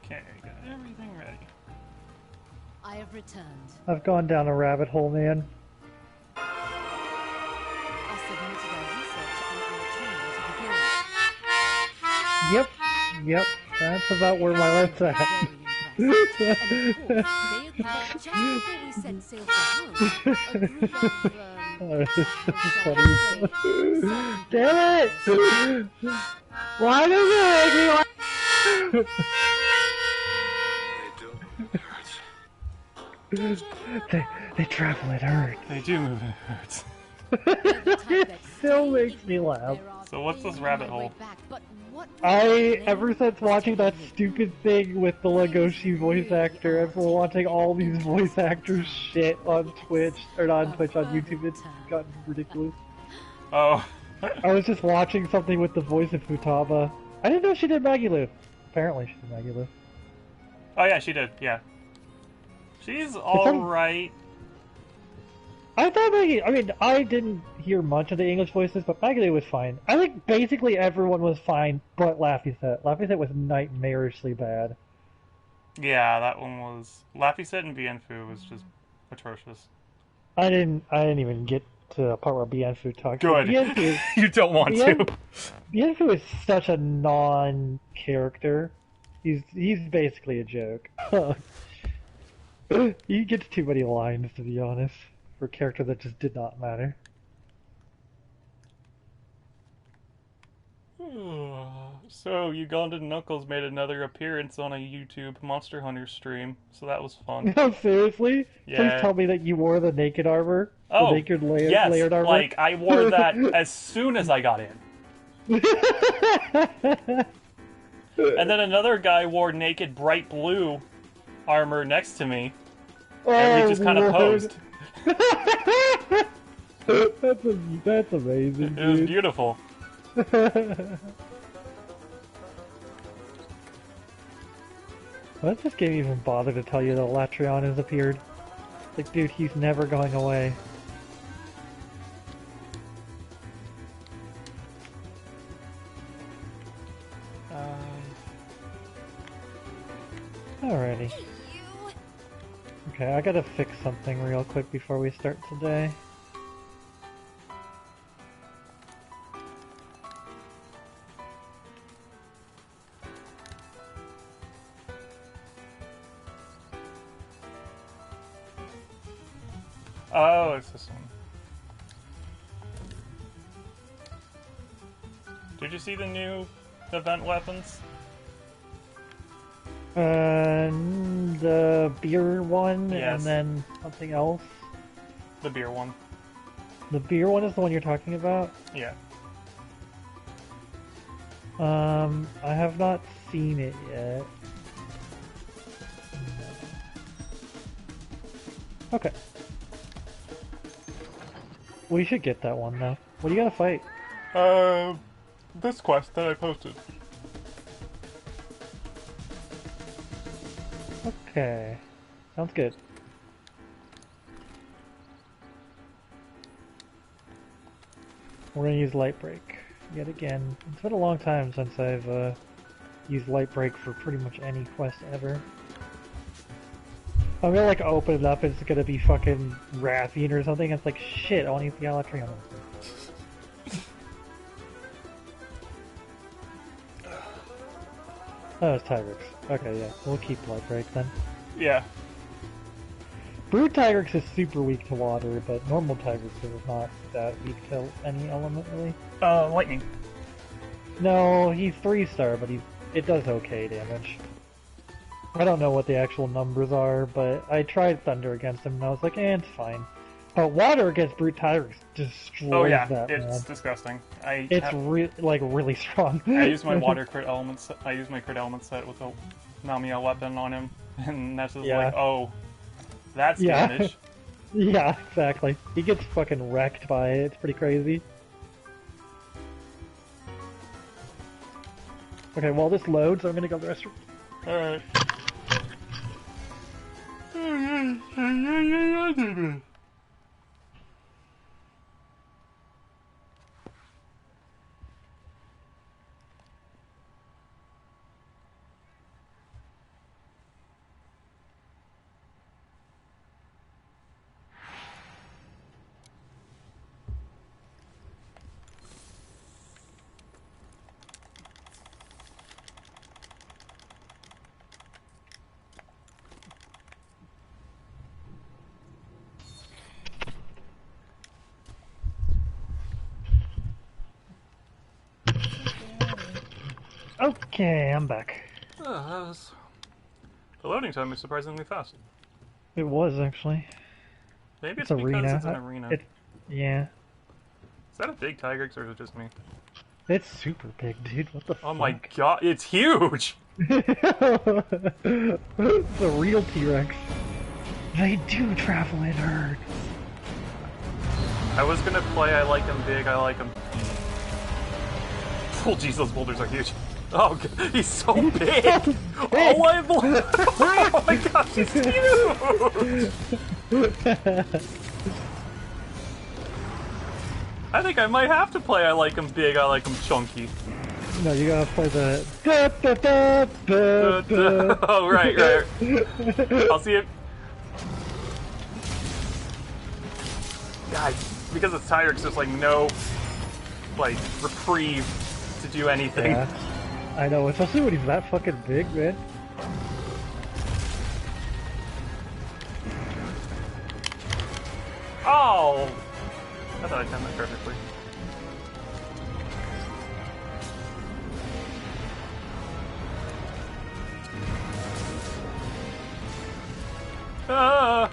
Okay, got everything ready. I have returned. I've gone down a rabbit hole, man. I submitted our research on our training to the guild. Yep. That's about where my lift's at. Very impressive. And of course, they agreed that just before we set sail for home, a group of, Oh, this is shall funny. I say, Damn it! Why does it make me laugh? They travel in herds. They do move in herds. It still makes me laugh. So what's this rabbit hole? Ever since watching that stupid thing with the Legoshi voice actor, I've been watching all these voice actors shit on Twitch, or not on Twitch, on YouTube, it's gotten ridiculous. Oh. I was just watching something with the voice of Futaba. I didn't know she did Magilu. Apparently she did Magilu. Oh yeah, she did, yeah. She's alright. I thought I didn't hear much of the English voices, but Magalu was fine. I think basically everyone was fine, but Laphicet. Laphicet was nightmarishly bad. Yeah, that one was... Laphicet and Bienfu was just atrocious. I didn't even get to the part where Bienfu talked. Good. You don't want to. Bienfu is such a non-character. He's basically a joke. He gets too many lines, to be honest, for a character that just did not matter. So, Ugandan Knuckles made another appearance on a YouTube Monster Hunter stream, so that was fun. No, seriously? Yeah. Please tell me that you wore the naked armor? Oh, the naked yes, layered armor? like, I wore that as soon as I got in. And then another guy wore naked bright blue armor next to me, and we just kind of posed. That's amazing, dude. It was beautiful. Why does this game even bother to tell you that Latreon has appeared? Like, dude, he's never going away. Alrighty. Okay, I gotta fix something real quick before we start today. Oh, it's this one. Did you see the new event weapons? The beer one, Yes. and then something else. The beer one. The beer one is the one you're talking about? Yeah. I have not seen it yet. No. Okay. We should get that one, though. What do you gotta fight? This quest that I posted. Okay. Sounds good. We're gonna use Light Break yet again. It's been a long time since I've used Light Break for pretty much any quest ever. I'm gonna like open it up, it's gonna be fucking Rathian or something. It's like, shit, I wanna use the Alatrion. Oh, it's Tigrex. Okay, yeah, we'll keep Light Break then. Yeah. Brood Tigrex is super weak to water, but normal Tigrex is not that weak to any element, really. Lightning. No, he's 3-star, but it does okay damage. I don't know what the actual numbers are, but I tried Thunder against him, and I was like, it's fine. But Water against Brute Tigrex destroys that, it's man. disgusting. It's really strong. I use my water crit element set. I use my crit element set with a Namiya weapon on him, and that's just like, oh, that's damage. Yeah, exactly. He gets fucking wrecked by it. It's pretty crazy. Okay, while this loads, I'm gonna go to the restroom. Alright. Okay, I'm back. The loading time is surprisingly fast. It was actually. Maybe it's arena. because it's an arena. Yeah. Is that a big Tigrex or is it just me? It's super big, dude. What the fuck? Oh my god, it's huge! It's a real T-Rex. They do travel in herds. I was gonna play I like them big, I like them... Oh jeez, those boulders are huge. Oh god, he's so big! Oh my gosh, he's huge! I think I might have to play I like him big, I like him chunky. No, you gotta play the... Oh, right. I'll see it. God, because it's Tigrex, there's like no, like, reprieve to do anything. Yeah, I know, especially when he's that fucking big, man. Oh! I thought I timed that perfectly. Ah!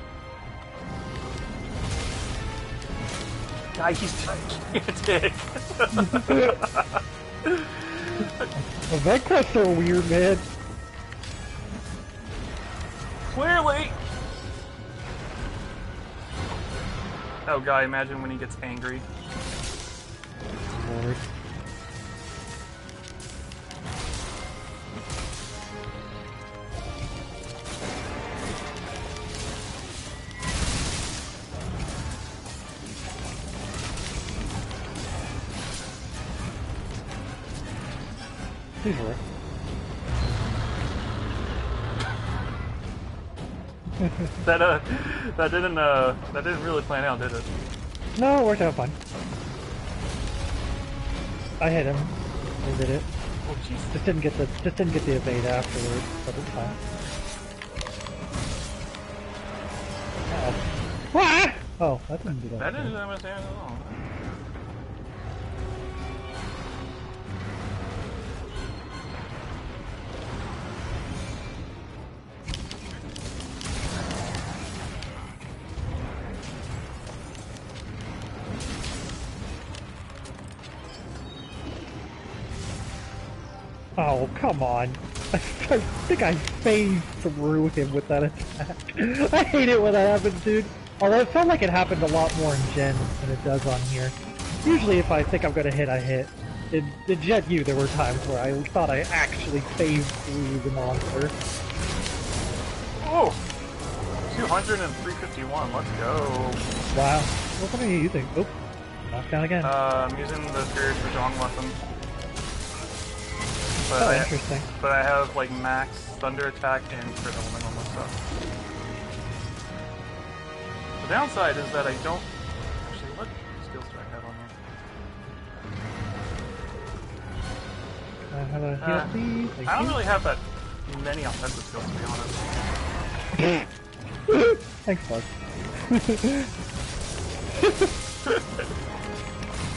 God, he's gigantic! The vent quests are weird, man. Clearly! Oh god, imagine when he gets angry. Lord. Please work. That didn't really plan out, did it? No, it worked out fine. I hit him. I did it. Oh jeez. Just didn't get the evade afterwards, but it's fine. Uh-oh. Oh, that didn't do that. That didn't do that much damage at all. Oh, come on. I think I phased through him with that attack. I hate it when that happens, dude. Although it felt like it happened a lot more in Gen than it does on here. Usually if I think I'm gonna hit, I hit. In Gen U, there were times where I thought I actually phased through the monster. Oh! 200 and 351, let's go. Wow. What are you using? Oh, knocked down again. I'm using the Spirit for Strong Weapon. But Oh, interesting. But I have like max thunder attack and crit element on my stuff. The downside is that I don't... Actually, what skills do I have on there? Can I have a heal, please? Thank I don't you. really have that many offensive skills, to be honest. Thanks, bud.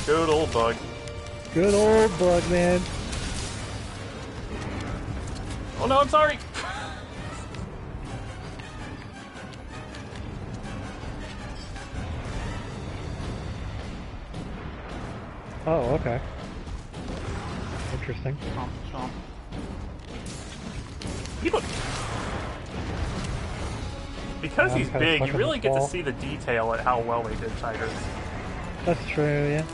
Good old bug. Good old bug, man. Oh no, I'm sorry! Oh, okay. Interesting. Chomp, chomp. People... Because he's big, you really get to see the detail at how well they did Tigers. That's true, yeah.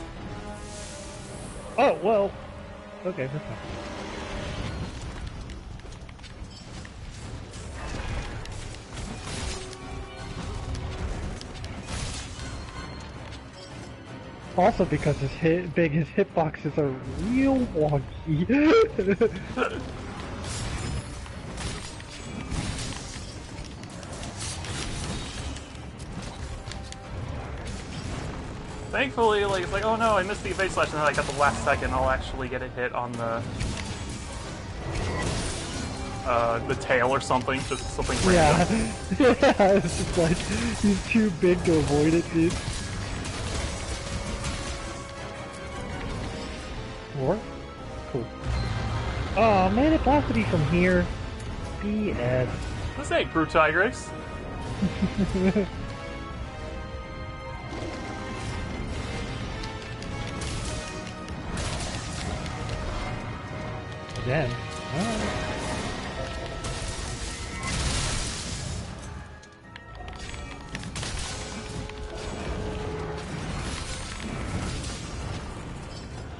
Oh, well. Okay, perfect. Also because his hitboxes are real wonky. Thankfully, like, it's like, oh no, I missed the evade slash, and then like at the last second, I'll actually get a hit on the tail or something, just something random. Yeah, it's just like, he's too big to avoid it, dude. More? Cool. Oh man, it blasted me from here. BS. This ain't Brew Tigris. Again. Alright.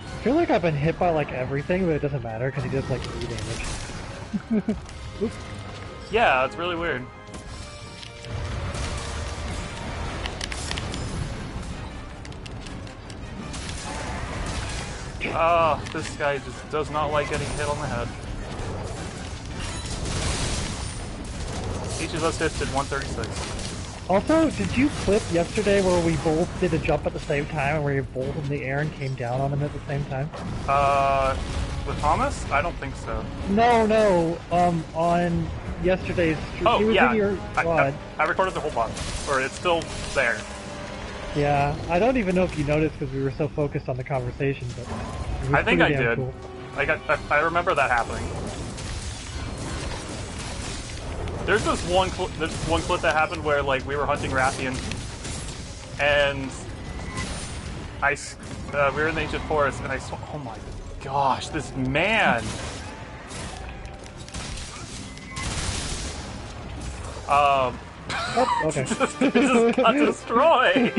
I feel like I've been hit by like everything, but it doesn't matter because he does like 3 damage. Oops. Yeah, it's really weird. Oh, this guy just does not like getting hit on the head. Each of us hits did 136. Also, did you clip yesterday where we both did a jump at the same time and where you both in the air and came down on him at the same time? With Thomas? I don't think so. No, on yesterday's stream. Oh, he was yeah. in your squad. I recorded the whole bunch. Or it's still there. Yeah, I don't even know if you noticed because we were so focused on the conversation, but it was I think I pretty damn did. cool. I remember that happening. There's this one clip that happened where like we were hunting Rathian, and we were in the ancient forest, and I saw. Oh my gosh, this man! Oh, okay. just got destroyed.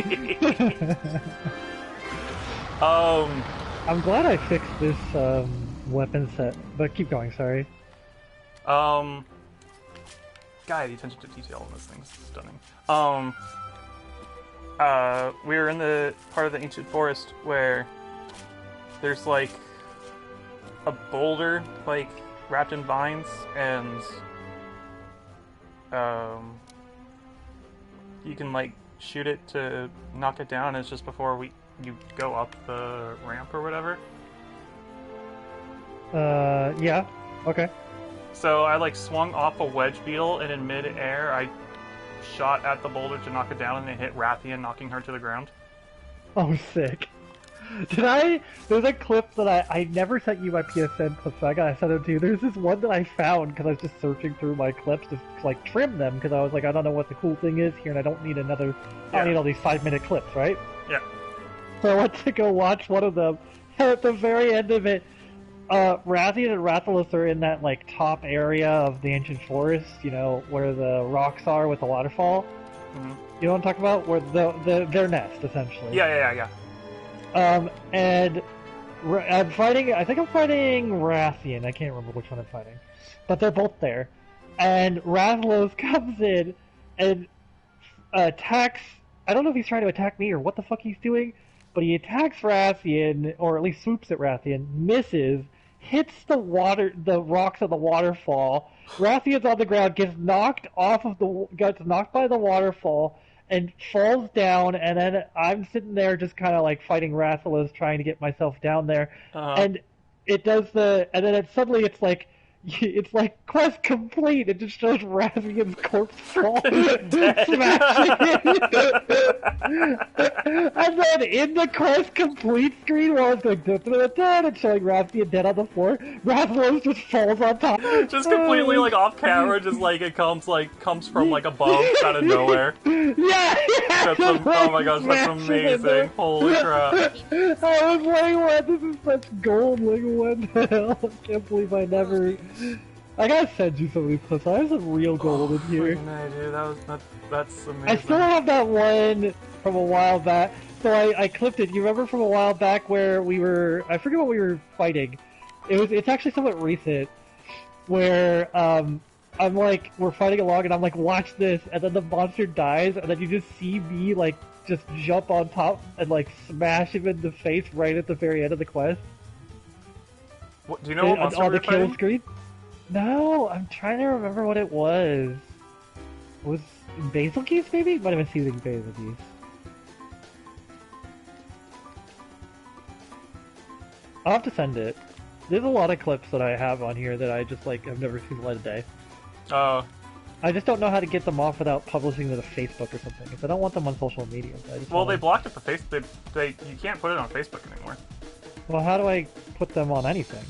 I'm glad I fixed this weapon set, but keep going. Sorry. Guy, the attention to detail on this thing is stunning. We were in the part of the ancient forest where there's like a boulder like wrapped in vines, and you can like shoot it to knock it down. It's just before you go up the ramp or whatever. Yeah. Okay. So I like swung off a wedge beetle, and in mid-air I shot at the boulder to knock it down, and it hit Rathian, knocking her to the ground. Oh, sick. There's a clip that I never sent you my PSN clips, so I gotta send it to you. There's this one that I found because I was just searching through my clips to like trim them because I was like, I don't know what the cool thing is here, and I don't need I don't need all these 5-minute clips, right? Yeah. So I went to go watch one of them, and at the very end of it, Rathian and Rathalos are in that like top area of the ancient forest, you know, where the rocks are with the waterfall. Mm-hmm. You know what I'm talking about? Where their nest, essentially. Yeah. And I'm fighting. I think I'm fighting Rathian. I can't remember which one I'm fighting, but they're both there. And Rathalos comes in and attacks. I don't know if he's trying to attack me or what the fuck he's doing, but he attacks Rathian, or at least swoops at Rathian, misses, hits the rocks of the waterfall. Rathian's on the ground, gets knocked by the waterfall, and falls down. And then I'm sitting there just kind of like fighting Rathalos, trying to get myself down there. And it does and then suddenly it's like quest complete. It just shows Rathian's corpse fall, smashing it. And then in the quest complete screen where I was going da-da-da-da, and showing Rathian dead on the floor, Rathalos just falls on top. Just completely like off camera, just like it comes from like above out of nowhere. Yeah. Oh my gosh, that's amazing! Holy crap! I was like, what? This is such gold. Like, what the hell? I can't believe I never. I gotta send you some of these clips. I have some real gold in here. No, dude, that's amazing. I still have that one from a while back. So I clipped it. You remember from a while back where I forget what we were fighting. It's actually somewhat recent, where I'm like, we're fighting along and I'm like, watch this, and then the monster dies, and then you just see me like just jump on top and like smash him in the face right at the very end of the quest. What, do you know what monster on we the were kill fighting? screen? No, I'm trying to remember what it was. Was it Basil Geese maybe? Might have been Seething Basil Geese. I'll have to send it. There's a lot of clips that I have on here that I just like have never seen the light of day. Oh. I just don't know how to get them off without publishing them to Facebook or something. Because I don't want them on social media. They blocked it for Facebook. You can't put it on Facebook anymore. Well, how do I put them on anything?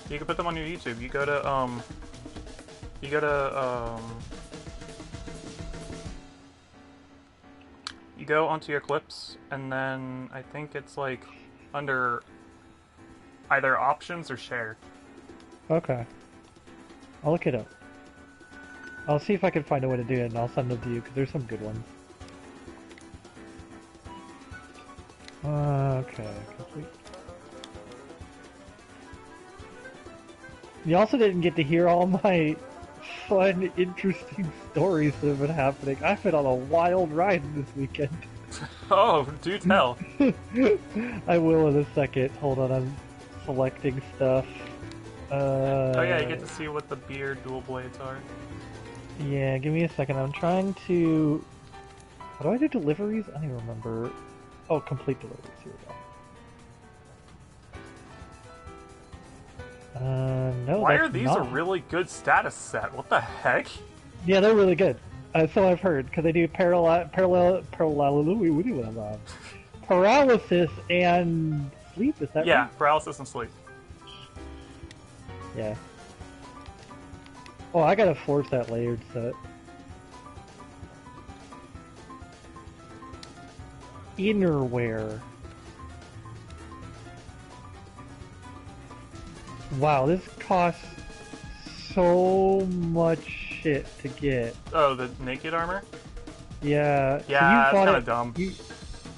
You can put them on your YouTube. You go to, you go to, you go onto your clips, and then I think it's like under either options or share. Okay. I'll look it up. I'll see if I can find a way to do it, and I'll send them to you, because there's some good ones. Okay, complete. You also didn't get to hear all my fun, interesting stories that have been happening. I've been on a wild ride this weekend. Oh, do tell. I will in a second. Hold on, I'm selecting stuff. Oh yeah, you get to see what the beard dual blades are. Yeah, give me a second. I'm trying to... How do I do deliveries? I don't even remember. Oh, complete deliveries. Here we go. No, Why that's are these not. a really good status set? What the heck? Yeah, they're really good. So I've heard, because they do paralysis and sleep, is that Yeah, right? paralysis and sleep. Yeah. Oh, I gotta force that layered set. Innerwear. Wow, this costs so much shit to get. Oh, the naked armor? Yeah. Yeah, so you that's fought kinda it- dumb.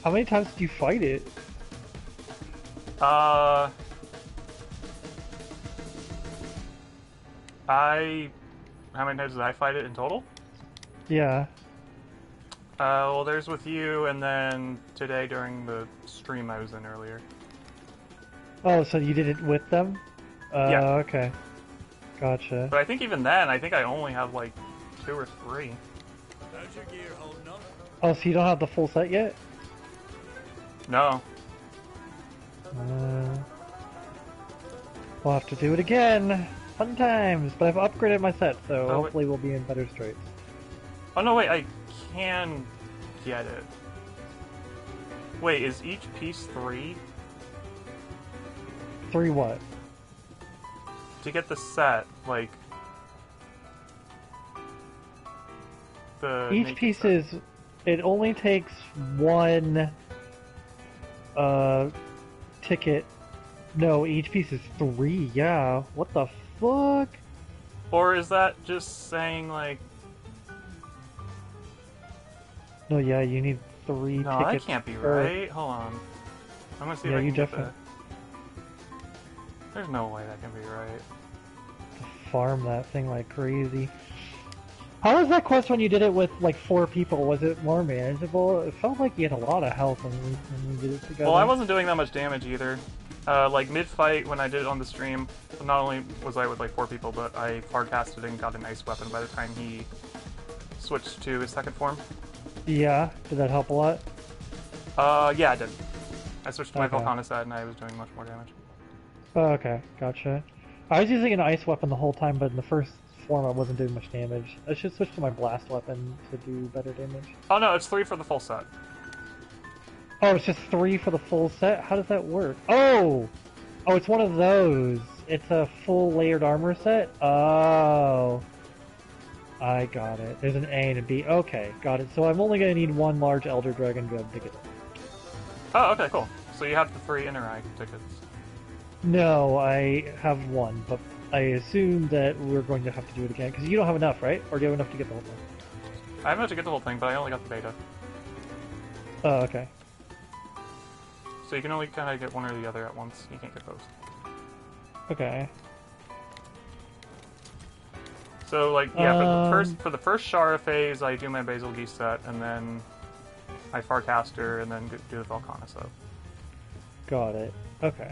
How many times did you fight it? How many times did I fight it in total? Yeah. Well, there's with you, and then today during the stream I was in earlier. Oh, so you did it with them? Yeah. Okay. Gotcha. But I think even then, I think I only have like 2 or 3. How's your gear holding up? Oh, so you don't have the full set yet? No. We'll have to do it again. Fun times. But I've upgraded my set, so Oh, hopefully we'll be in better straits. Oh no, wait, I can get it. Wait, is each piece 3? 3 what? To get the set, like... the Each naked piece set. is... It only takes 1... ticket. No, each piece is 3, yeah. What the fuck? Or is that just saying, like... No, yeah, you need 3 No, that tickets. can't be per- right. Hold on. I'm gonna see Yeah, if I you can get definitely- that. There's no way that can be right. Farm that thing like crazy. How was that quest when you did it with like 4 people? Was it more manageable? It felt like you had a lot of health when we did it together. Well, I wasn't doing that much damage either. Like mid-fight when I did it on the stream, not only was I with like 4 people, but I forecasted and got an ice weapon by the time he switched to his second form. Yeah, did that help a lot? Yeah, I did. I switched to my Okay. Volcana set and I was doing much more damage. Oh, okay, gotcha. I was using an ice weapon the whole time, but in the first form I wasn't doing much damage. I should switch to my blast weapon to do better damage. Oh no, it's 3 for the full set. Oh, it's just 3 for the full set? How does that work? Oh! Oh, it's one of those. It's a full layered armor set? Oh. I got it. There's an A and a B. Okay, got it. So I'm only going to need 1 large Elder Dragon to get it. Oh, okay, cool. So you have the 3 inner eye tickets. No, I have 1, but I assume that we're going to have to do it again, because you don't have enough, right? Or do you have enough to get the whole thing? I have enough to get the whole thing, but I only got the beta. Oh, okay. So you can only kind of get one or the other at once. You can't get both. Okay. So like, yeah, for the first Shara phase, I do my Basil Geese set, and then I Farcaster, and then do the Volcana set. Got it. Okay.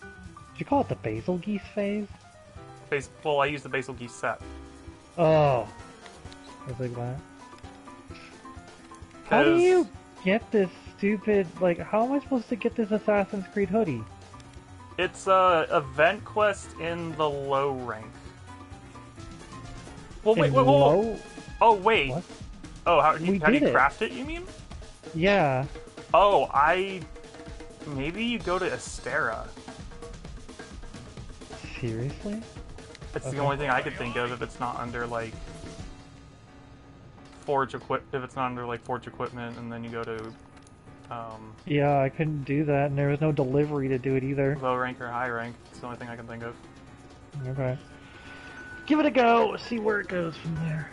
Did you call it the Basil Geese phase? Well, I use the Basil Geese set. Oh. I was like, what? How do 'Cause- you get this stupid, like, how am I supposed to get this Assassin's Creed hoodie? It's a event quest in the low rank. Well, wait, In wait, wait, low? oh wait. What? Oh, how We do you did it. craft it? You mean? Yeah. Oh, maybe you go to Astera. Seriously? It's Okay. the only thing I could think of if it's not under like Forge equipment, and then you go to Yeah, I couldn't do that, and there was no delivery to do it either. low rank or high rank. It's the only thing I can think of. Okay. Give it a go, see where it goes from there.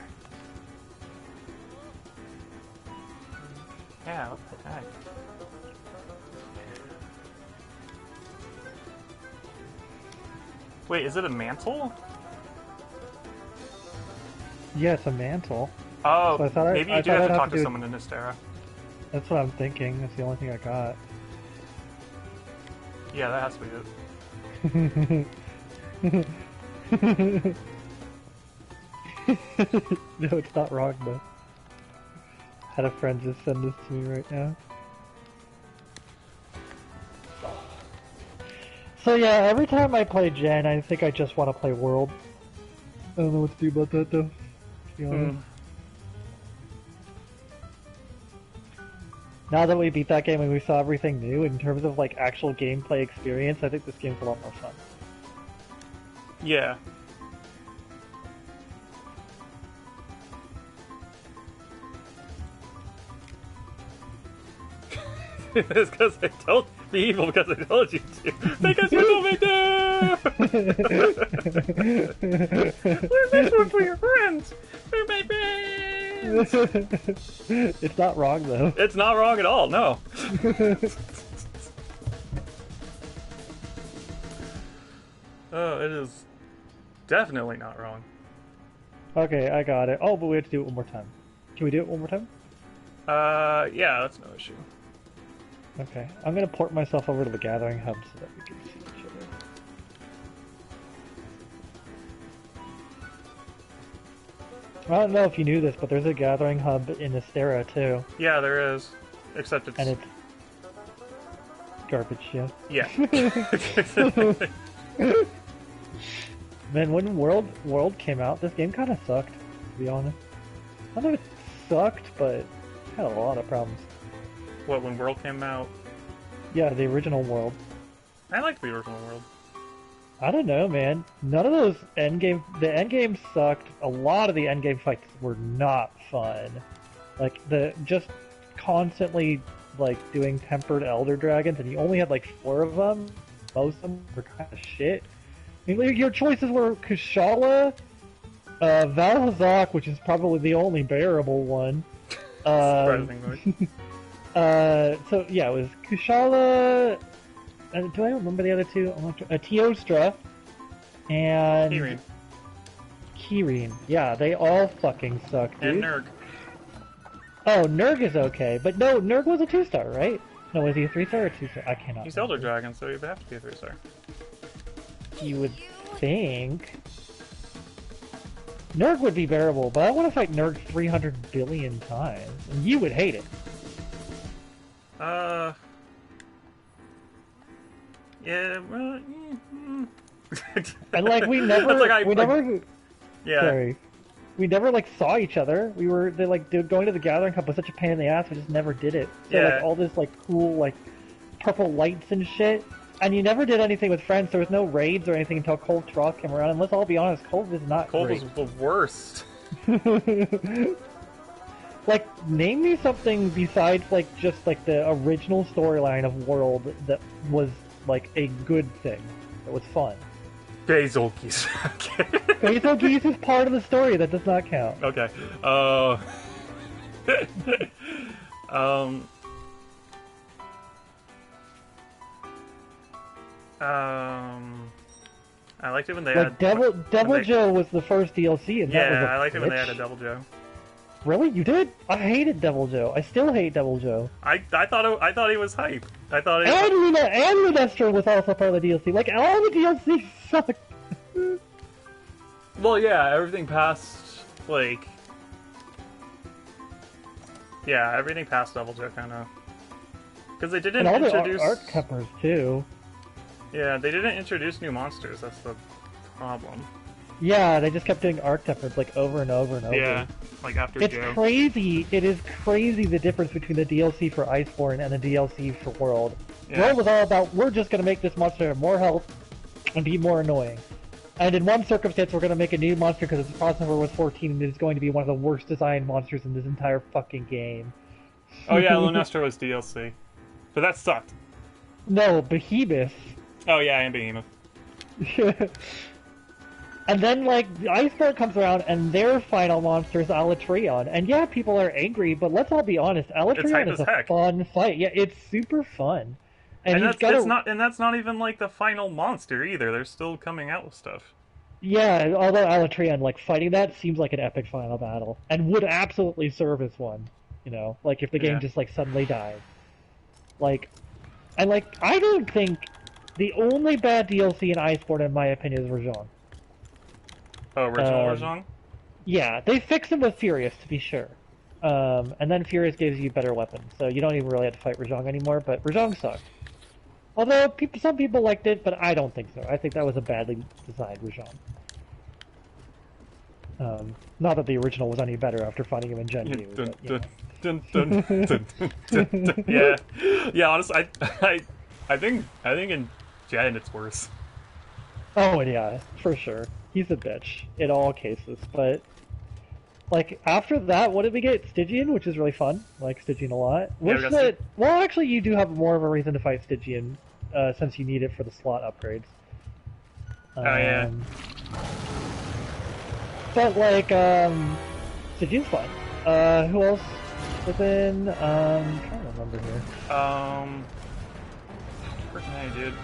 Yeah, what the heck? Wait, is it a mantle? Yeah, it's a mantle. Oh, So I thought maybe I you do thought have I'd to have talk to to do- someone in Nistera. That's what I'm thinking. That's the only thing I got. Yeah, that has to be it. No, it's not wrong though. I had a friend just send this to me right now. So yeah, every time I play Gen, I think I just want to play World. I don't know what to do about that though, to be honest. Now that we beat that game and we saw everything new, in terms of like actual gameplay experience, I think this game's a lot more fun. Yeah. It's because I told be evil because I told you to. Because you told me to. Leave this one for your friends. For my friends. It's not wrong though. It's not wrong at all. No. Oh, it is definitely not wrong. Okay, I got it. Oh, but we have to do it one more time. Can we do it one more time? Yeah, that's no issue. Okay, I'm gonna port myself over to the Gathering Hub so that we can see each other. I don't know if you knew this, but there's a Gathering Hub in Nistera too, Yeah, there is. Except it's... and it's garbage. Yeah. Yeah. Man, when World came out, this game kind of sucked. To be honest, I don't know if it sucked, but it had a lot of problems. What, when World came out? Yeah, the original World. I liked the original World. I don't know, man. None of those endgame... The endgame sucked. A lot of the endgame fights were not fun. Like, just constantly, like, doing tempered Elder Dragons, and you only had, like, 4 of them. Most of them were kind of shit. I mean, your choices were Kushala, Valhazak, which is probably the only bearable one. Surprisingly. So, yeah, it was Kushala... do I remember the other two? Teostra and Kirin. Kirin. Yeah, they all fucking suck, dude. And Nurg. Oh, Nurg is okay, but no, Nurg was a 2-star, right? No, was he a 3-star or 2-star? I cannot. He's Elder Dragon, so he'd have to be a 3-star. You would think Nurg would be bearable, but I want to fight Nurg 300 billion times, and you would hate it. Yeah, well, And like we never, yeah. Sorry. We never like saw each other. Dude, going to the Gathering Cup was such a pain in the ass. We just never did it. So Yeah. like all this like cool like purple lights and shit, and you never did anything with friends. There was no raids or anything until Cold Trials came around. And let's all be honest, Cold is not Cold great. was the worst. Like, name me something besides like just like the original storyline of World that was like a good thing. That was fun. Basil Geese. Okay. Basil Geese is part of the story. That does not count. Okay. I liked it when they Like had... Devil Joe was the first DLC, and that was Yeah, I liked it when they bitch. had a Devil Joe. Really? You did? I hated Devil Joe. I still hate Devil Joe. I thought he was hype. I thought it... And Lunestro was also part of the DLC. Like, all the DLC sucked. Well, yeah, everything past, like... Yeah, everything past Devil Joe, kind of. Because they didn't And all introduce... the art peppers, too. Yeah, they didn't introduce new monsters, that's the problem. Yeah, they just kept doing art peppers, like, over and over and over. Yeah, like after It's Joe. crazy. It is crazy the difference between the DLC for Iceborne and the DLC for World. Yeah. World was all about, we're just going to make this monster have more health and be more annoying. And in one circumstance, we're going to make a new monster because its process number was 14, and it's going to be one of the worst designed monsters in this entire fucking game. Oh yeah, Lunastra was DLC. But that sucked. No, Behemoth. Oh yeah, and Behemoth. And then, like, Iceberg comes around, and their final monster is Alatreon. And yeah, people are angry, but let's all be honest, Alatreon is a fun fight. Yeah, it's super fun. And that's not even, like, the final monster, either. They're still coming out with stuff. Yeah, although Alatreon, like, fighting that seems like an epic final battle. And would absolutely serve as one. You know? Like, if the game just, like, suddenly died. Like, and, like, I don't think the only bad DLC in Iceborne, in my opinion, is Rajang. Oh, original Rajang? Yeah, they fixed him with Furious, to be sure. And then Furious gives you better weapons, so you don't even really have to fight Rajang anymore, but Rajang sucked. Although, some people liked it, but I don't think so. I think that was a badly designed Rajang. Not that the original was any better after finding him in Gen 2. Yeah, honestly, I think in Gen it's worse. Oh, yeah, for sure. He's a bitch in all cases, but like after that, what did we get? Stygian, which is really fun. I like Stygian a lot. Well, actually, you do have more of a reason to fight Stygian since you need it for the slot upgrades. Oh yeah. But like, Stygian's fun. Who else within? I'm trying to remember here. Freaking hey, dude.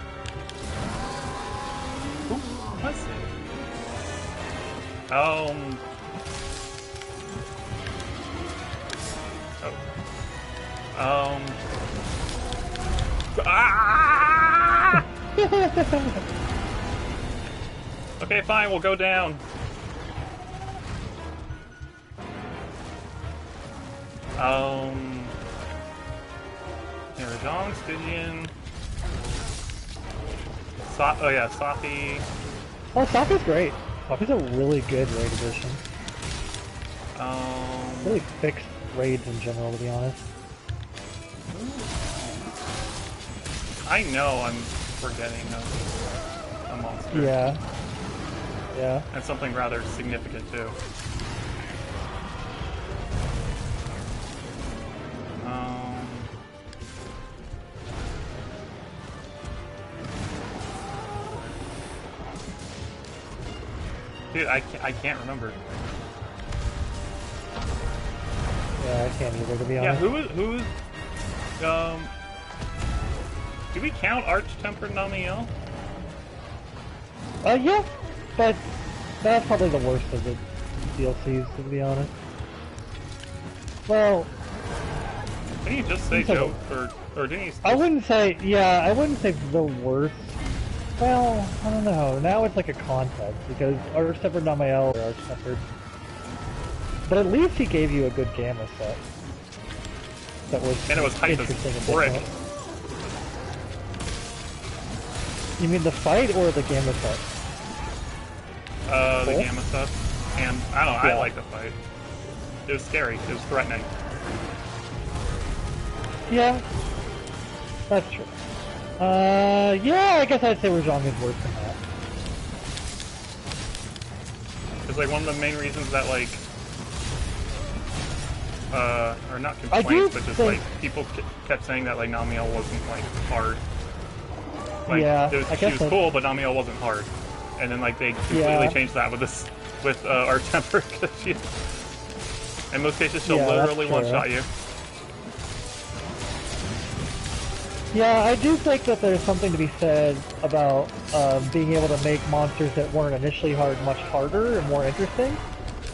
Who was it? Ah! Okay, fine, we'll go down. Yeah, Rajang, Stygian. Oh yeah, Safi. Oh, Safi's great. Safi's a really good raid addition. Really fixed raids in general, to be honest. I know I'm forgetting a monster. Yeah. Yeah. And something rather significant, too. Dude, I can't remember. Yeah, I can't either, to be honest. Yeah, who is, do we count Arch-Tempered Namiel? Yeah, but that's probably the worst of the DLCs, to be honest. Well... Didn't you just say Joe, or didn't you... I wouldn't say the worst. Well, I don't know. Now it's like a contest, because Arch-Tempered Namiel or Arch-Tempered... But at least he gave you a good gamma set. That was and it was hype as brick. You mean the fight or the gamma set? The gamma set. And, I don't know, I like the fight. It was scary. It was threatening. Yeah. That's true. Yeah, I guess I'd say Rajang is worse than that. It's like one of the main reasons that, like, or not complaints, but just like people kept saying that like Namiel wasn't like hard. Like, yeah, she was cool, but Namiel wasn't hard. And then like they completely changed that with this with our temper, because she, in most cases she'll literally one-shot you. Yeah, I do think that there's something to be said about being able to make monsters that weren't initially hard much harder and more interesting.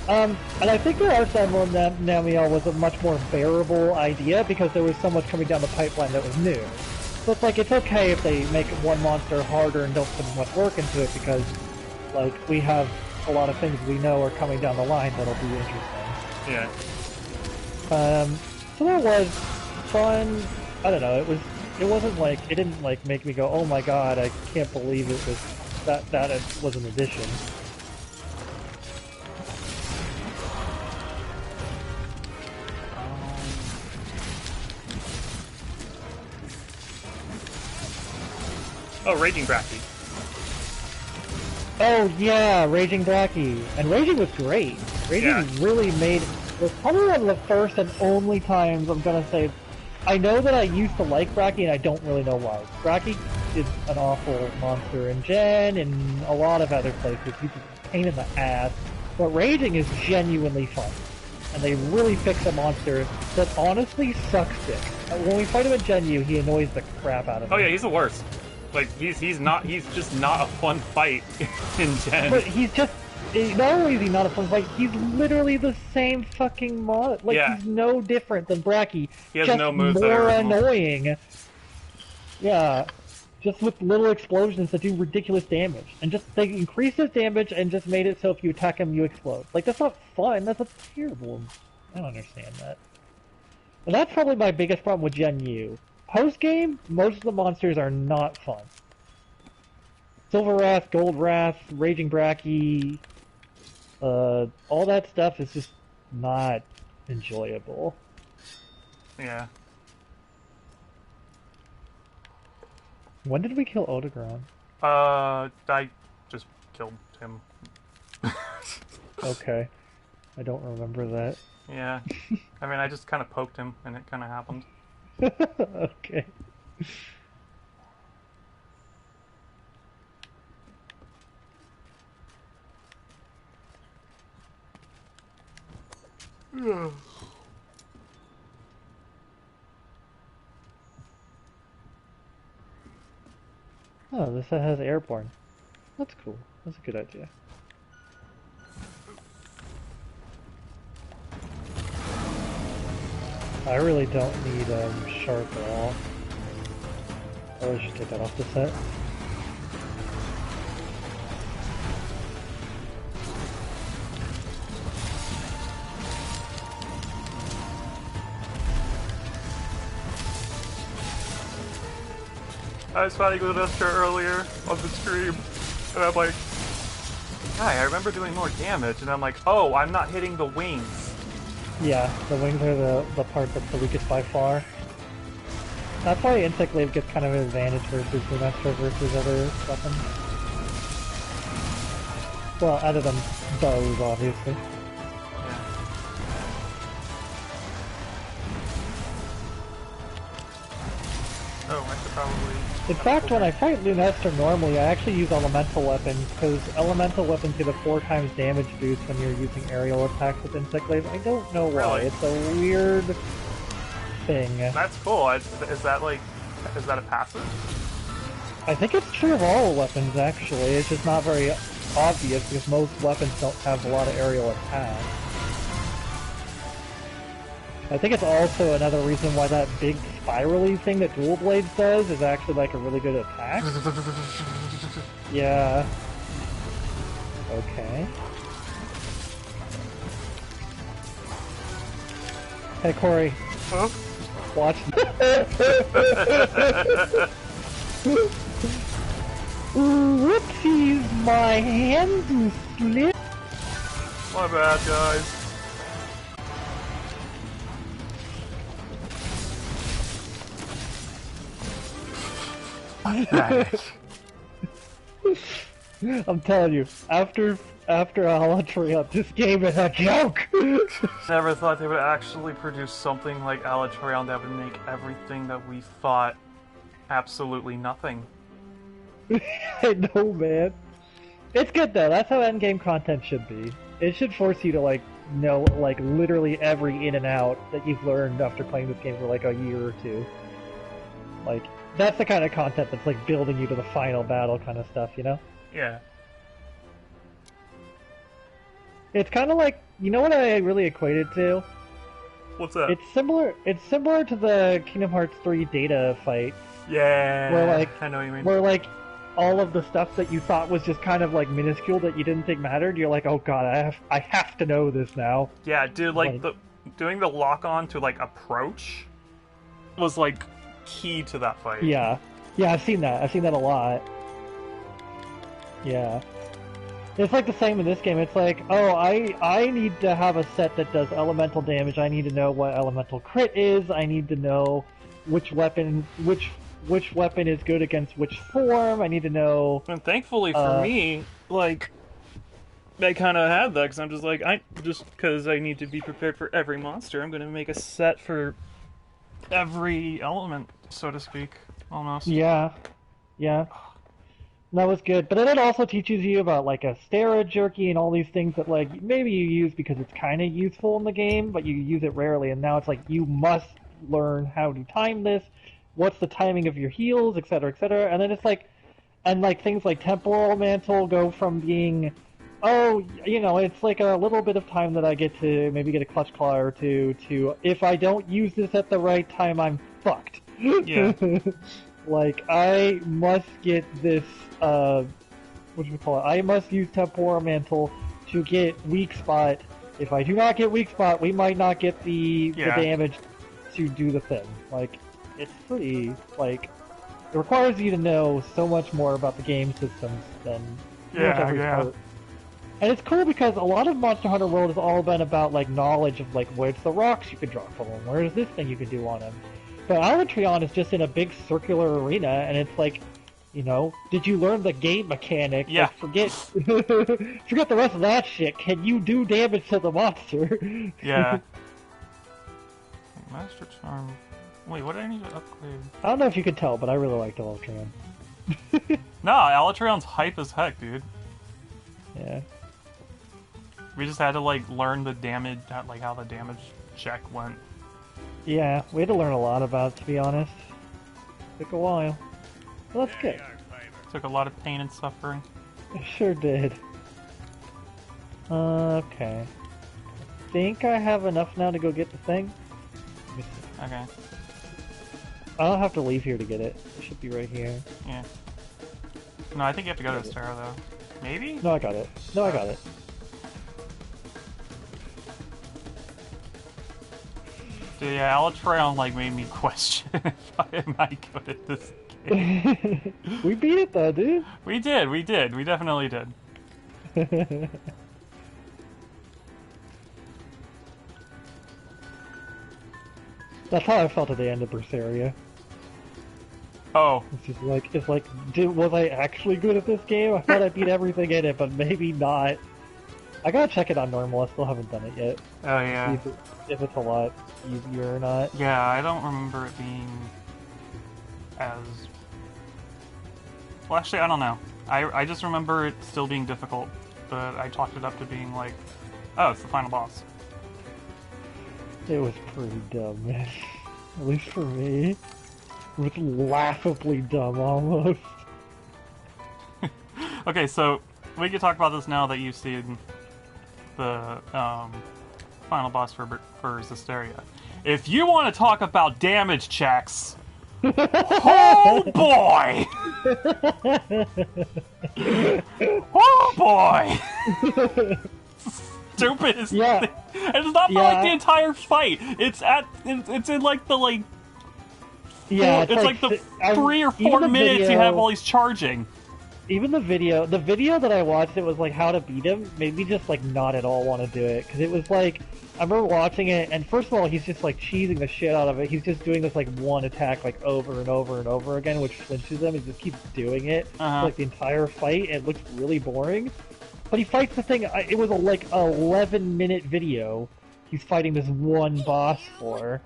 And I think there are some when Namiel was a much more bearable idea because there was so much coming down the pipeline that was new. So it's like, it's okay if they make one monster harder and don't put as much work into it because, like, we have a lot of things we know are coming down the line that'll be interesting. Yeah. So that was fun. I don't know, it wasn't like, it didn't like make me go, oh my god, I can't believe it was, that it was an addition. Oh, Raging Bracky. Oh yeah, Raging Bracky. And Raging was great. Raging really made... It was probably one of the first and only times I'm gonna say... I know that I used to like Bracky and I don't really know why. Bracky is an awful monster in Gen and a lot of other places. He's a pain in the ass. But Raging is genuinely fun. And they really fix a monster that honestly sucks dick. When we fight him at Gen U, he annoys the crap out of me. Oh yeah, he's the worst. Like, he's just not a fun fight in Gen. But he's just... Not only is he not a fun fight, he's literally the same fucking mod. Like, he's no different than Bracky. He has just no moves more that are original. annoying. Yeah. Just with little explosions that do ridiculous damage. And just, they increased his damage and just made it so if you attack him, you explode. Like, that's not fun, that's terrible. I don't understand that. And that's probably my biggest problem with Gen U. Post-game, most of the monsters are not fun. Silver Wrath, Gold Wrath, Raging Bracky, all that stuff is just not enjoyable. Yeah. When did we kill Odegron? I just killed him. Okay. I don't remember that. Yeah. I mean, I just kind of poked him, and it kind of happened. Okay. Oh, this set has airborne. That's cool. That's a good idea. I really don't need sharp at all. I should take that off the set. I was fighting with Esther earlier on the stream, and I'm like, hi, I remember doing more damage, and I'm like, oh, I'm not hitting the wings. Yeah, the wings are the part that's the weakest by far. That's why Insect Glaive gets kind of an advantage versus Lunesta versus other weapons. Well, other than bows, obviously. Oh, I should probably... In fact, when I fight Lunesta normally, I actually use elemental weapons, because elemental weapons get a 4 times damage boost when you're using aerial attacks with Insect Glaive. I don't know why. Really? It's a weird thing. That's cool. Is that a passive? I think it's true of all weapons, actually. It's just not very obvious, because most weapons don't have a lot of aerial attacks. I think it's also another reason why that big spirally thing that Dual Blades does is actually like a really good attack. Yeah. Okay. Hey Corey. Huh? Watch. Whoopsies, my hand slipped. My bad, guys. I'm telling you, after Alatrion, this game is a joke! Never thought they would actually produce something like Alatrion that would make everything that we thought absolutely nothing. I know, man. It's good though, that's how endgame content should be. It should force you to like know like literally every in and out that you've learned after playing this game for like a year or two. Like, that's the kind of content that's like building you to the final battle kind of stuff, you know? Yeah. It's kind of like, you know what I really equate it to? What's that? It's similar to the Kingdom Hearts 3 data fight. Yeah. Where like, I know what you mean. Where like, all of the stuff that you thought was just kind of like minuscule that you didn't think mattered, you're like, oh god, I have to know this now. Yeah, dude, like doing the lock on to like approach was like key to that fight. Yeah. Yeah, I've seen that. I've seen that a lot. Yeah. It's like the same in this game. It's like, oh, I need to have a set that does elemental damage. I need to know what elemental crit is. I need to know which weapon, which which weapon is good against which form. I need to know. And thankfully for me, like, I kind of had that because I'm just like, because I need to be prepared for every monster, I'm gonna make a set for every element, so to speak, almost. Yeah, yeah. That was good, but then it also teaches you about like a stera jerky and all these things that like maybe you use because it's kind of useful in the game, but you use it rarely. And now it's like you must learn how to time this. What's the timing of your heals, etc., etc. And then it's like, and like things like temporal mantle go from being, oh, you know, it's like a little bit of time that I get to maybe get a clutch claw or two to if I don't use this at the right time, I'm fucked. Yeah. Like, I must get this, what do we call it? I must use Temporal Mantle to get Weak Spot. If I do not get Weak Spot, we might not get the damage to do the thing. Like, it's pretty, like, it requires you to know so much more about the game systems than pretty much every part. And it's cool because a lot of Monster Hunter World has all been about, like, knowledge of, like, where's the rocks you can drop from them, where's this thing you can do on them. But Alatreon is just in a big circular arena, and it's like, you know, did you learn the game mechanic? Yeah. Like, forget the rest of that shit. Can you do damage to the monster? Yeah. Master Charm. Wait, what do I need to upgrade? I don't know if you can tell, but I really liked Alatreon. No, Alatreon's hype as heck, dude. Yeah. We just had to, like, learn the damage, like, how the damage check went. Yeah, we had to learn a lot about it, to be honest. Took a while. Well, that's good. Took a lot of pain and suffering. It sure did. Okay. I think I have enough now to go get the thing. Let me see. Okay. I don't have to leave here to get it. It should be right here. Yeah. No, I think you have to go to Astera, though. Maybe? No, I got it. No, I got it. Dude, yeah, Alatreon, like, made me question if I am I good at this game. We beat it, though, dude. We did. We definitely did. That's how I felt at the end of Berseria. Oh. It's like, was I actually good at this game? I thought I beat everything in it, but maybe not. I gotta check it on normal, I still haven't done it yet. Oh, yeah. See if it's a lot easier or not. Yeah, I don't remember it being as... Well, actually, I don't know. I just remember it still being difficult, but I talked it up to being like, oh, it's the final boss. It was pretty dumb, man. At least for me. It was laughably dumb, almost. Okay, so we can talk about this now that you've seen the final boss for Zestiria. If you want to talk about damage checks, oh boy! Oh boy! Stupidest Yeah. thing. And it's not for like the entire fight. It's in like the like. Yeah, it's like the 3 or 4 minutes you have while he's charging. Even the video that I watched, it was like how to beat him, made me just like not at all want to do it, because it was like, I remember watching it, and first of all, he's just like cheesing the shit out of it. He's just doing this like one attack like over and over and over again, which flinches him. He just keeps doing it for like the entire fight, and it looks really boring. But he fights the thing. It was like a 11-minute video. He's fighting this one boss for.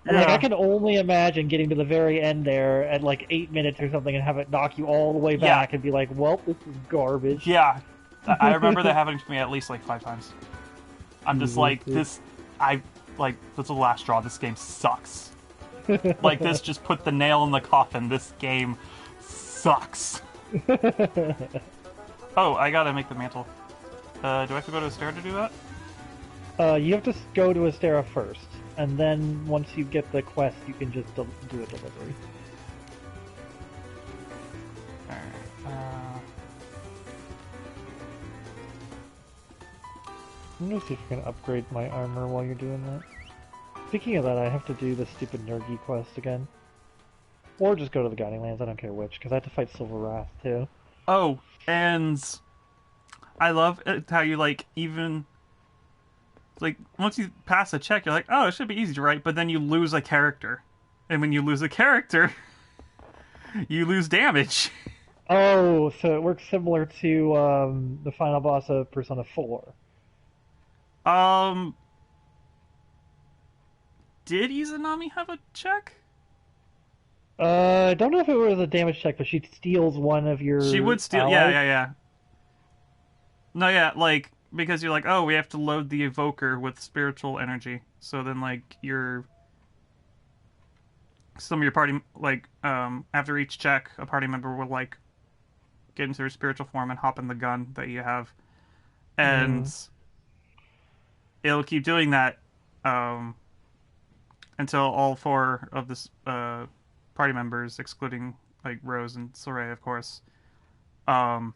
And, like, I can only imagine getting to the very end there at like 8 minutes or something and have it knock you all the way back and be like, well, this is garbage. Yeah. I remember that happening to me at least like 5 times. I'm just like, this is the last straw. This game sucks. Like, this just put the nail in the coffin. This game sucks. Oh, I gotta make the mantle. Do I have to go to Astera to do that? You have to go to Astera first. And then once you get the quest, you can just do a delivery. Alright, I'm gonna see if I can upgrade my armor while you're doing that. Speaking of that, I have to do the stupid Nergi quest again. Or just go to the Guiding Lands, I don't care which, because I have to fight Silver Wrath too. Oh, and I love it how you like even like once you pass a check, you're like, oh, it should be easy to write, but then you lose a character, and when you lose a character, You lose damage. Oh, so it works similar to the final boss of Persona 4. Um, did Izanami have a check? I don't know if it was a damage check, but she steals one of your She would steal. allies. Yeah. No, yeah, like because you're like, oh, we have to load the evoker with spiritual energy. So then, like, some of your party, like, after each check, a party member will like get into their spiritual form and hop in the gun that you have, and it'll keep doing that until all four of this party members, excluding like Rose and Soraya, of course, are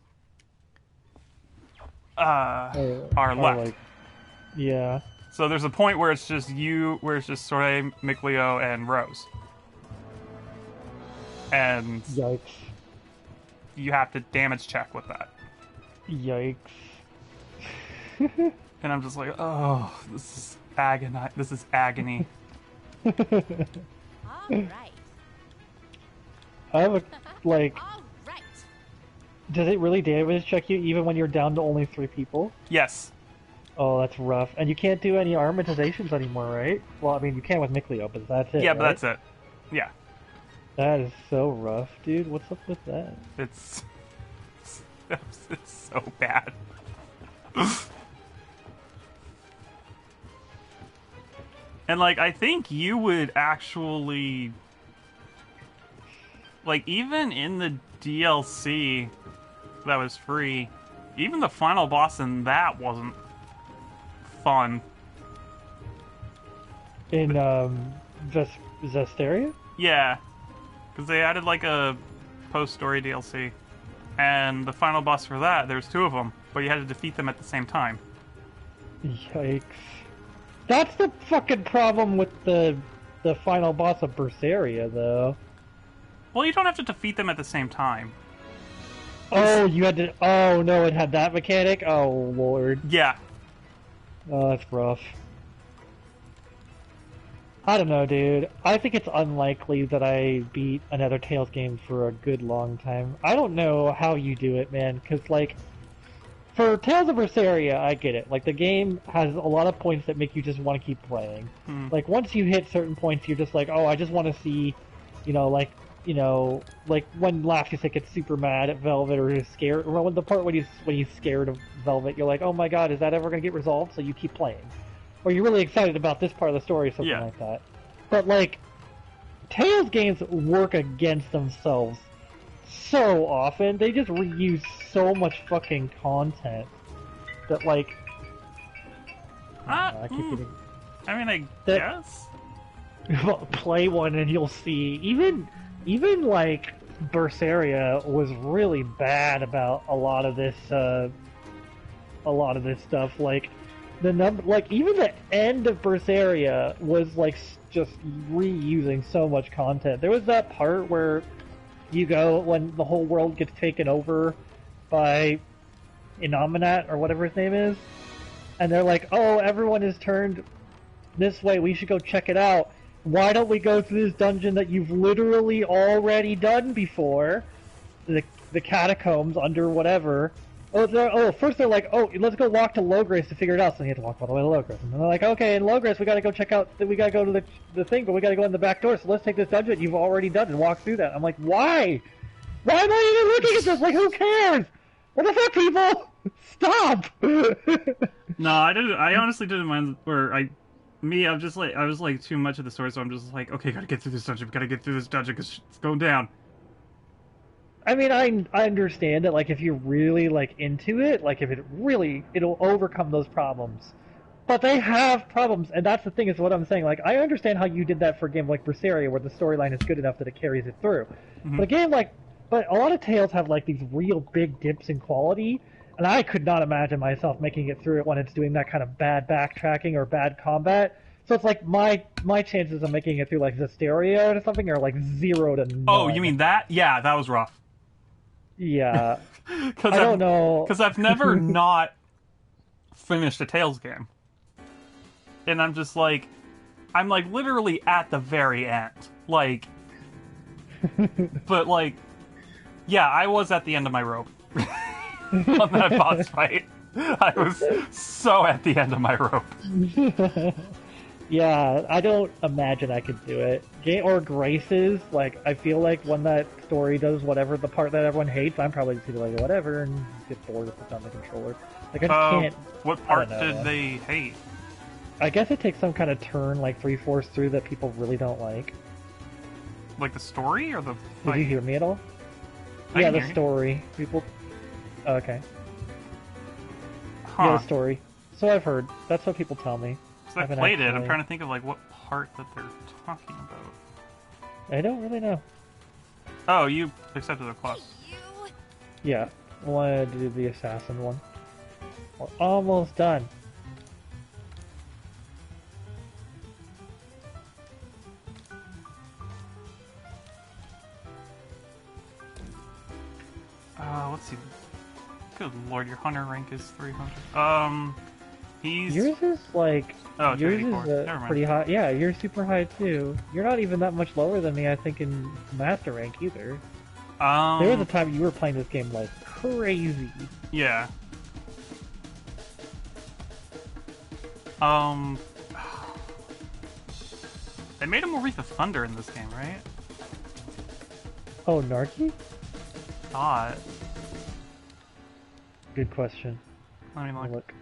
left. Like, yeah. So there's a point where it's just Soraya, Mikleo, and Rose, and Yikes. you have to damage check with that. Yikes. And I'm just like, oh, this is agony. This is agony. All right. I have a, like, All right. does it really damage check you even when you're down to only 3 people? Yes. Oh, that's rough. And you can't do any armatizations anymore, right? Well, I mean, you can with Mikleo, but that's it, Yeah, but right? that's it. Yeah. That is so rough, dude. What's up with that? It's so bad. And like, I think you would actually, like, even in the DLC that was free, even the final boss in that wasn't fun. In, Zesteria? Yeah, because they added like a post-story DLC, and the final boss for that, there's 2 of them, but you had to defeat them at the same time. Yikes. That's the fucking problem with the final boss of Berseria, though. Well, you don't have to defeat them at the same time. Oh, you had to... Oh, no, it had that mechanic? Oh, lord. Yeah. Oh, that's rough. I don't know, dude. I think it's unlikely that I beat another Tales game for a good long time. I don't know how you do it, man, because, like... For Tales of Berseria, I get it. Like, the game has a lot of points that make you just want to keep playing. Like, once you hit certain points, you're just like, oh, I just want to see, like when Lafayette gets super mad at Velvet or is scared, or when the part when he's scared of Velvet, you're like, oh my god, is that ever going to get resolved? So you keep playing. Or you're really excited about this part of the story, or something like that. But, like, Tales games work against themselves so often. They just reuse so much fucking content that, like, I keep getting... I mean, I guess. Well, play one and you'll see. Even like Berseria was really bad about a lot of this stuff. Like even the end of Berseria was like just reusing so much content. There was that part where you go when the whole world gets taken over by Inominat or whatever his name is, and they're like, "Oh, everyone is turned this way. We should go check it out. Why don't we go through this dungeon that you've literally already done before? The catacombs under whatever." First they're like, "Oh, let's go walk to Lograce to figure it out." So you have to walk all the way to Lograce. And they're like, "Okay, in Lograce we gotta go check out, we gotta go to the thing, but we gotta go in the back door, so let's take this dungeon you've already done and walk through that." I'm like, why? Why am I even looking at this? Like, who cares? What the fuck, people? Stop! No, I didn't. I honestly didn't mind where I was like too much of the story, so I'm just like, okay, gotta get through this dungeon, because it's going down. I mean, I understand it, like, if you're really, like, into it, like, if it'll overcome those problems. But they have problems, and that's the thing, is what I'm saying. Like, I understand how you did that for a game like Berseria, where the storyline is good enough that it carries it through. Mm-hmm. But a lot of Tales have, like, these real big dips in quality, and I could not imagine myself making it through it when it's doing that kind of bad backtracking or bad combat. So it's like my chances of making it through, like, Zesteria or something are, like, 0 to 9. Oh, you mean that? Yeah, that was rough. Yeah. I don't know. Because I've never not finished a Tales game. And I'm just like, I'm like literally at the very end. Like, But like, yeah, I was at the end of my rope on that boss fight. I was so at the end of my rope. Yeah, I don't imagine I could do it. Or Grace's, like, I feel like when that story does whatever the part that everyone hates, I'm probably just gonna be like, whatever, and get bored with it on the controller. Like, I just can't... What part did they hate? I guess it takes some kind of turn, like 3/4 through, that people really don't like. Like the story or the fight? Did you hear me at all? I Yeah, can the hear you. story. People... Okay. Huh. Yeah, the story. So I've heard. That's what people tell me. So I haven't played it. I'm actually- trying to think of like what part that they're talking about. I don't really know. Oh, you accepted the quest. Yeah, I wanted to do the assassin one. We're almost done. Let's see. Good lord, your hunter rank is 300. He's... Yours is like... Oh, yours 284. is Never mind. pretty high. Yeah, you're super high too. You're not even that much lower than me, I think, in master rank either. There was a time you were playing this game like crazy. Yeah. They made him a Wreath of Thunder in this game, right? Oh, Narki? Thought. Good question. Let me Let me look. look.